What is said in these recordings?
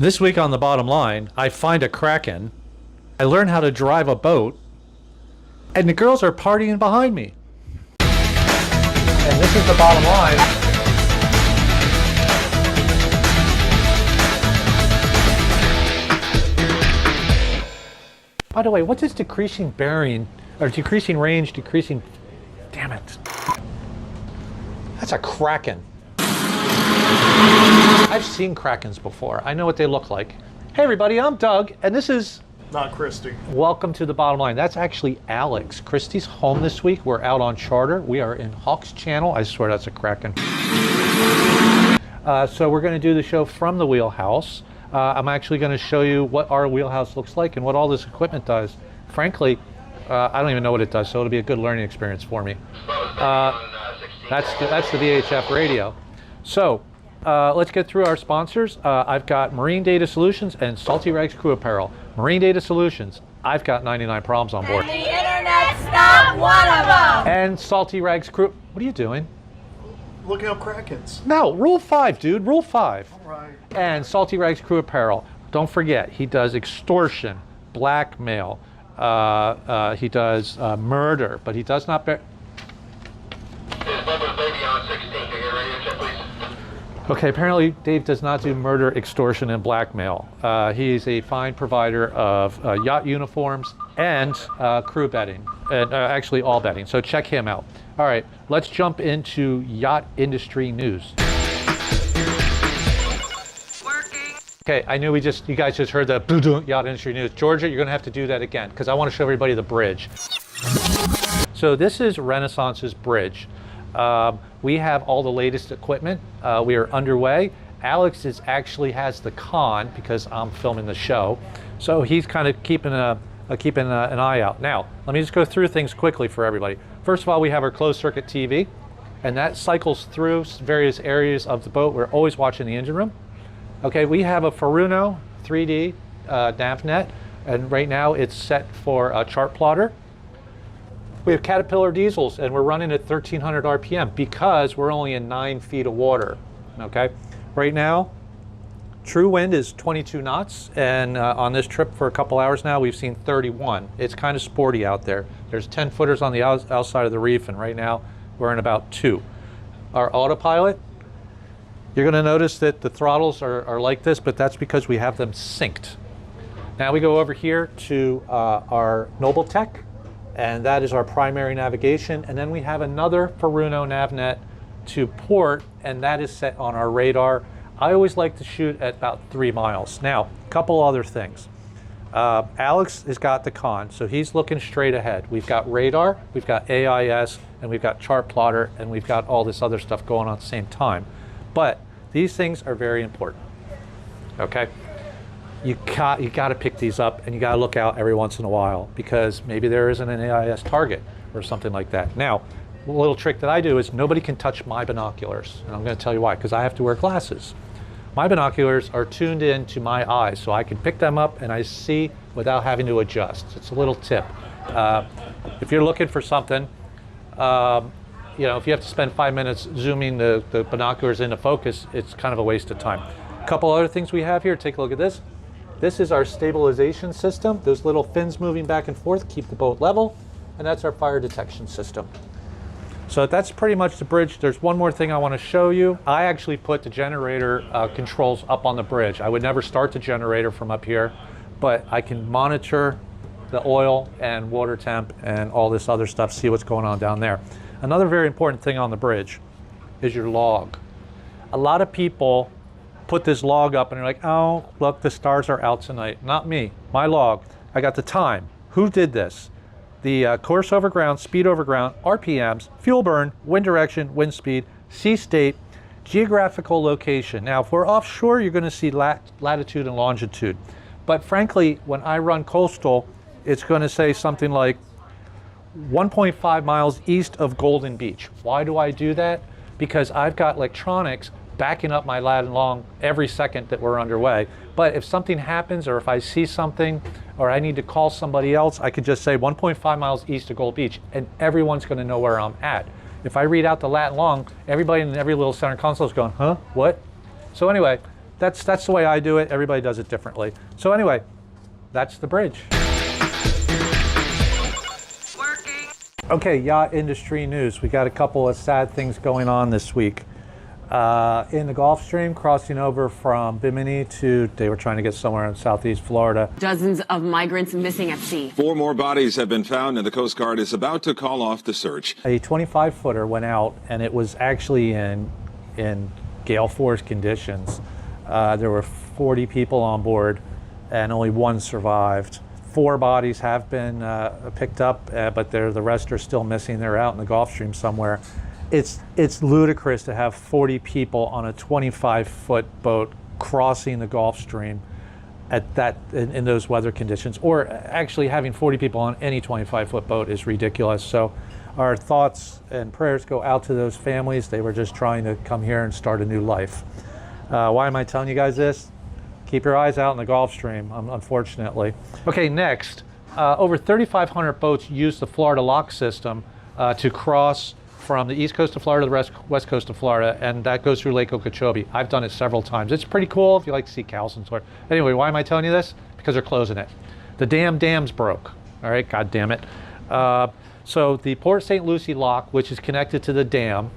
This week on The Bottom Line, I find a Kraken, I learn how to drive a boat, and the girls are partying behind me. And this is The Bottom Line. By the way, what does decreasing bearing, or decreasing range, decreasing... Damn it. That's a Kraken. I've seen Krakens before. I know what they look like. Hey everybody, I'm Doug, and this is... Not Christy. Welcome to The Bottom Line. That's actually Alex. Christy's home this week. We're out on charter. We are in Hawk's Channel. I swear that's a Kraken. So we're going to do the show from the wheelhouse. I'm actually going to show you what our wheelhouse looks like and what all this equipment does. Frankly, I don't even know what it does, so it'll be a good learning experience for me. That's the VHF radio. So let's get through our sponsors. I've got Marine Data Solutions and Saltee Rags Crew Apparel. Marine Data Solutions, I've got 99 problems on board. And the internet's not one of them! And Saltee Rags Crew, what are you doing? Looking up Krakens. No, Rule 5, dude, Rule 5. All right. And Saltee Rags Crew Apparel. Don't forget, he does extortion, blackmail, he does murder, but he does not bear... Okay, apparently Dave does not do murder, extortion, and blackmail. He's a fine provider of yacht uniforms and crew bedding, and actually all bedding, so check him out. All right, let's jump into yacht industry news. Working. Okay, I knew you guys just heard the yacht industry news. Georgia, you're gonna have to do that again, because I want to show everybody the bridge. So this is Renaissance's bridge. We have all the latest equipment. We are underway. Alex actually has the con because I'm filming the show, so he's kind of keeping an eye out. Now, let me just go through things quickly for everybody. First of all, we have our closed circuit TV, and that cycles through various areas of the boat. We're always watching the engine room. Okay, we have a Furuno 3D NavNet, and right now it's set for a chart plotter. We have Caterpillar diesels, and we're running at 1,300 RPM because we're only in 9 feet of water, okay? Right now, true wind is 22 knots, and on this trip for a couple hours now, we've seen 31. It's kind of sporty out there. There's 10 footers on the outside of the reef, and right now, we're in about 2. Our autopilot, you're gonna notice that the throttles are like this, but that's because we have them synced. Now we go over here to our Noble Tech, and that is our primary navigation, and then we have another Furuno NavNet to port, and that is set on our radar. I always like to shoot at about 3 miles. Now, a couple other things. Alex has got the con, so he's looking straight ahead. We've got radar, we've got AIS, and we've got chart plotter, and we've got all this other stuff going on at the same time. But these things are very important, okay? You got to pick these up, and you got to look out every once in a while because maybe there isn't an AIS target or something like that. Now, a little trick that I do is nobody can touch my binoculars, and I'm going to tell you why, because I have to wear glasses. My binoculars are tuned in to my eyes, so I can pick them up and I see without having to adjust. It's a little tip. If you're looking for something, you know, if you have to spend 5 minutes zooming the binoculars into focus, it's kind of a waste of time. A couple other things we have here. Take a look at this. This is our stabilization system. Those little fins moving back and forth keep the boat level, and that's our fire detection system. So that's pretty much the bridge. There's one more thing I want to show you. I actually put the generator controls up on the bridge. I would never start the generator from up here, but I can monitor the oil and water temp and all this other stuff, see what's going on down there. Another very important thing on the bridge is your log. A lot of people put this log up and they're like, oh, look, the stars are out tonight. Not me. My log. I got the time. Who did this? The course over ground, speed over ground, RPMs, fuel burn, wind direction, wind speed, sea state, geographical location. Now, if we're offshore, you're going to see latitude and longitude. But frankly, when I run coastal, it's going to say something like 1.5 miles east of Golden Beach. Why do I do that? Because I've got electronics backing up my lat and long every second that we're underway. But if something happens, or if I see something, or I need to call somebody else, I could just say 1.5 miles east of Gold Beach, and everyone's going to know where I'm at. If I read out the lat and long, everybody in every little center console is going, huh, what? So anyway, that's the way I do it. Everybody does it differently. So anyway, that's the bridge. Working. Okay, yacht industry news. We got a couple of sad things going on this week. In the Gulf Stream, crossing over from Bimini they were trying to get somewhere in southeast Florida. Dozens of migrants missing at sea. 4 more bodies have been found, and the Coast Guard is about to call off the search. A 25-footer went out, and it was actually in gale force conditions. There were 40 people on board, and only 1 survived. 4 bodies have been picked up, but the rest are still missing. They're out in the Gulf Stream somewhere. It's ludicrous to have 40 people on a 25-foot boat crossing the Gulf Stream in those weather conditions, or actually having 40 people on any 25-foot boat is ridiculous. So our thoughts and prayers go out to those families. They were just trying to come here and start a new life. Why am I telling you guys this? Keep your eyes out in the Gulf Stream, unfortunately. Okay, next, over 3,500 boats use the Florida lock system to cross from the east coast of Florida to the west coast of Florida, and that goes through Lake Okeechobee. I've done it several times. It's pretty cool if you like to see cows and so on. Anyway, why am I telling you this? Because they're closing it. The dam's broke. All right, God damn it. So the Port St. Lucie lock, which is connected to the dam,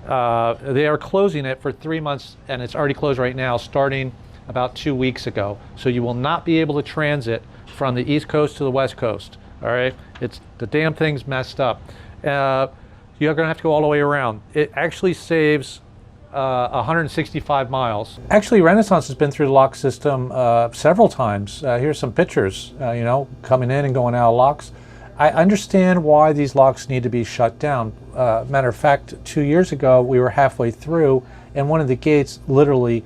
they are closing it for 3 months, and it's already closed right now, starting about 2 weeks ago. So you will not be able to transit from the east coast to the west coast. All right, the damn thing's messed up. You're going to have to go all the way around. It actually saves 165 miles. Actually, Renaissance has been through the lock system several times. Here's some pictures, coming in and going out of locks. I understand why these locks need to be shut down. Matter of fact, 2 years ago, we were halfway through, and one of the gates literally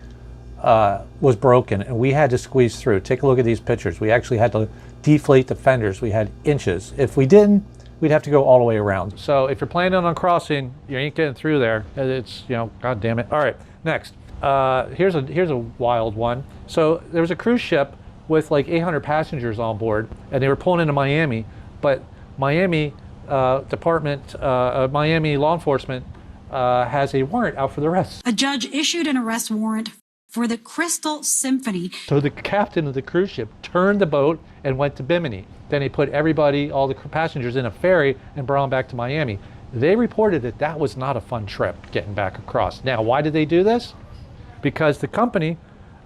was broken, and we had to squeeze through. Take a look at these pictures. We actually had to deflate the fenders. We had inches. If we didn't, we'd have to go all the way around. So if you're planning on crossing, you ain't getting through there. It's, God damn it. All right, next. Here's a wild one. So there was a cruise ship with like 800 passengers on board, and they were pulling into Miami, but Miami Miami law enforcement has a warrant out for the arrest. A judge issued an arrest warrant for the Crystal Symphony. So the captain of the cruise ship turned the boat and went to Bimini. Then he put all the passengers in a ferry and brought them back to Miami. They reported that was not a fun trip getting back across. Now, why did they do this? Because the company,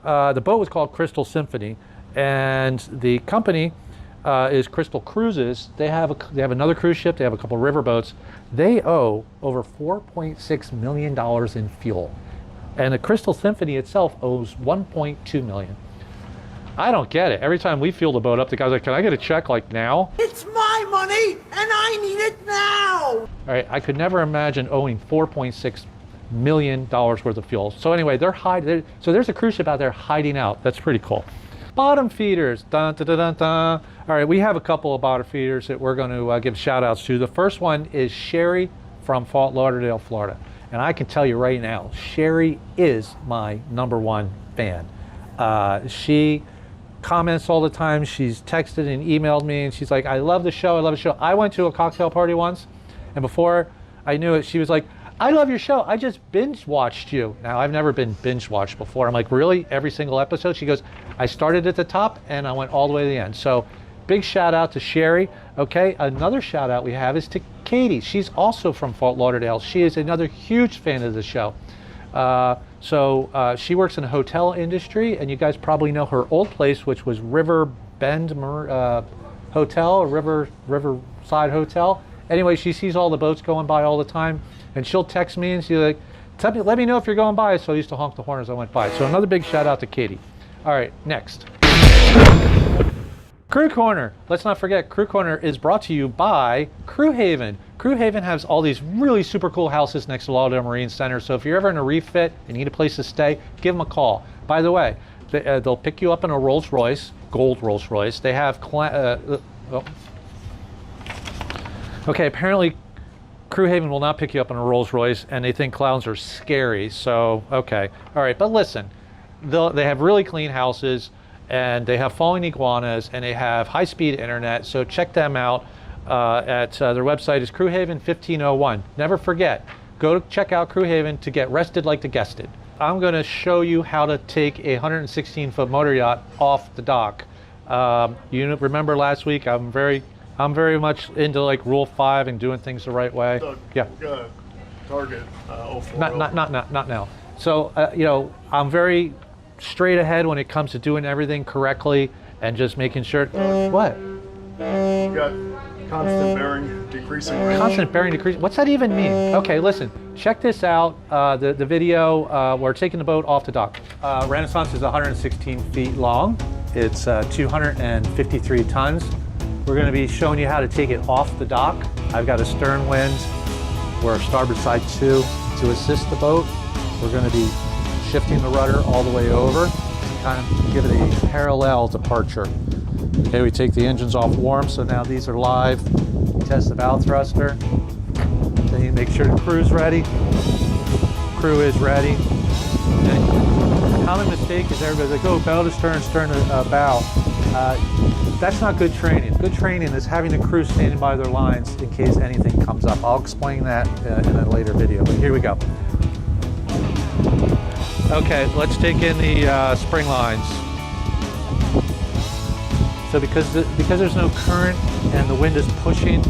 the boat was called Crystal Symphony, and the company is Crystal Cruises. They have another cruise ship. They have a couple river boats. They owe over $4.6 million in fuel. And the Crystal Symphony itself owes $1.2 million. I don't get it. Every time we fuel the boat up, the guy's like, can I get a check like now? It's my money and I need it now! All right, I could never imagine owing $4.6 million worth of fuel. So anyway, they're hiding. So there's a cruise ship out there hiding out. That's pretty cool. Bottom feeders. Dun, dun, dun, dun, dun. All right, we have a couple of bottom feeders that we're going to give shout outs to. The first one is Sherry from Fort Lauderdale, Florida. And I can tell you right now, Sherry is my #1 fan. She comments all the time. She's texted and emailed me, and she's like, I love the show, I love the show. I went to a cocktail party once, and before I knew it, she was like, I love your show. I just binge watched you. Now, I've never been binge watched before. I'm like, really? Every single episode? She goes, I started at the top, and I went all the way to the end. So big shout out to Sherry. Okay, another shout out we have is to Katie. She's also from Fort Lauderdale. She is another huge fan of the show. She works in the hotel industry, and you guys probably know her old place, which was River Bend Hotel, or Riverside Hotel. Anyway, she sees all the boats going by all the time, and she'll text me and she's like, let me know if you're going by. So I used to honk the horn as I went by. So another big shout out to Katie. All right, next. Crew Corner. Let's not forget, Crew Corner is brought to you by Crew Haven. Crew Haven has all these really super cool houses next to Lauderdale Marine Center. So if you're ever in a refit and need a place to stay, give them a call. By the way, they'll pick you up in a Rolls Royce, gold Rolls Royce. They have, apparently Crew Haven will not pick you up in a Rolls Royce, and they think clowns are scary. So, okay. All right, but listen, they have really clean houses, and they have falling iguanas, and they have high-speed internet. So check them out at their website is Crewhaven 1501. Never forget, go check out Crew Haven to get rested like the guested. I'm going to show you how to take a 116-foot motor yacht off the dock. You remember last week, I'm very much into like Rule 5 and doing things the right way. Doug, Yeah. Target 040. Not now. So you know, I'm very straight ahead when it comes to doing everything correctly and just making sure. What? You got constant bearing, decreasing range. Constant bearing decrease. What's that even mean? Okay, listen. Check this out. The video. We're taking the boat off the dock. Renaissance is 116 feet long. It's 253 tons. We're going to be showing you how to take it off the dock. I've got a stern wind. We're starboard side 2 to assist the boat. We're going to be shifting the rudder all the way over to kind of give it a parallel departure. Okay, we take the engines off warm, so now these are live. Test the bow thruster. Then you make sure the crew's ready. Crew is ready. And common mistake is everybody's like, oh, bow to stern, stern to bow. That's not good training. Good training is having the crew standing by their lines in case anything comes up. I'll explain that in a later video, but here we go. Okay, let's take in the spring lines. So because there's no current and the wind is pushing,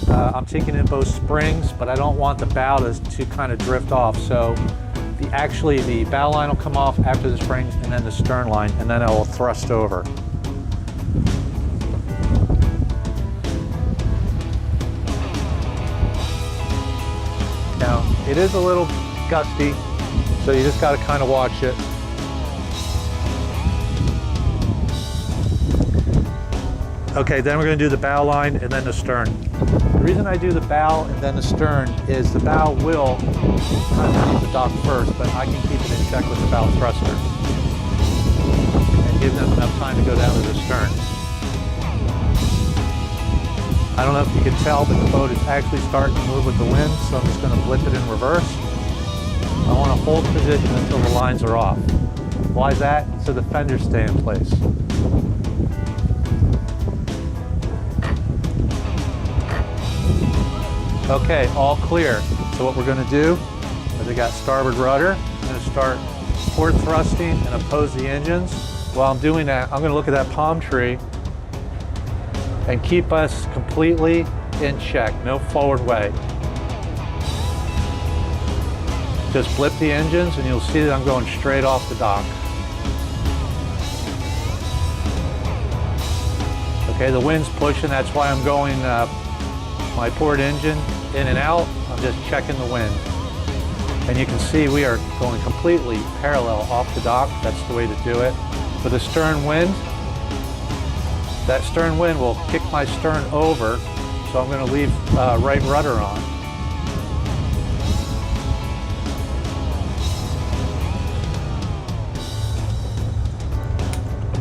I'm taking in both springs, but I don't want the bow to kind of drift off. So the bow line will come off after the springs and then the stern line, and then it will thrust over. Now, it is a little gusty, so you just got to kind of watch it. Okay, then we're going to do the bow line and then the stern. The reason I do the bow and then the stern is the bow will kind of leave the dock first, but I can keep it in check with the bow thruster and give them enough time to go down to the stern. I don't know if you can tell, but the boat is actually starting to move with the wind, so I'm just going to blip it in reverse. I want to hold position until the lines are off. Why is that? So the fenders stay in place. Okay, all clear. So what we're going to do is I got starboard rudder. I'm going to start port thrusting and oppose the engines. While I'm doing that, I'm going to look at that palm tree and keep us completely in check, no forward way. Just blip the engines and you'll see that I'm going straight off the dock. Okay, the wind's pushing, that's why I'm going my port engine in and out. I'm just checking the wind. And you can see we are going completely parallel off the dock. That's the way to do it. With a stern wind, that stern wind will kick my stern over, so I'm going to leave right rudder on.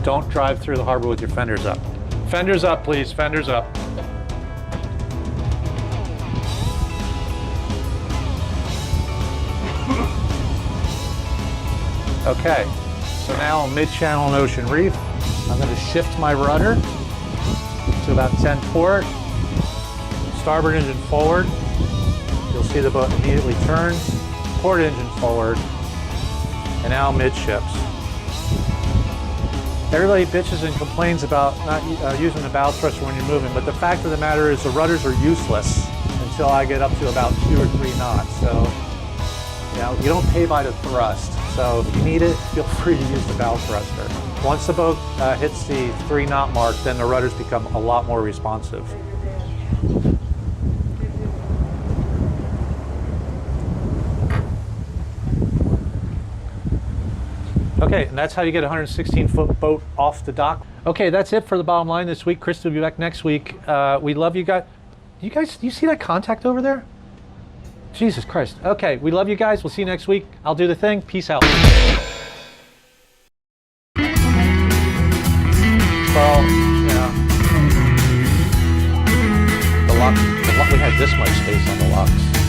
Don't drive through the harbor with your fenders up. Fenders up, please, fenders up. Okay, so now I'm mid-channel in Ocean Reef. I'm going to shift my rudder to about 10 port, starboard engine forward. You'll see the boat immediately turns, port engine forward, and now midships. Everybody bitches and complains about not using the bow thruster when you're moving, but the fact of the matter is the rudders are useless until I get up to about 2 or 3 knots. So, you know, you don't pay by the thrust. So if you need it, feel free to use the bow thruster. Once the boat hits the 3 knot mark, then the rudders become a lot more responsive. Okay, and that's how you get a 116-foot boat off the dock. Okay, that's it for the bottom line this week. Chris will be back next week. We love you guys. Do you see that contact over there? Jesus Christ. Okay, we love you guys. We'll see you next week. I'll do the thing. Peace out. Well, you know, the lock, we had this much space on the locks.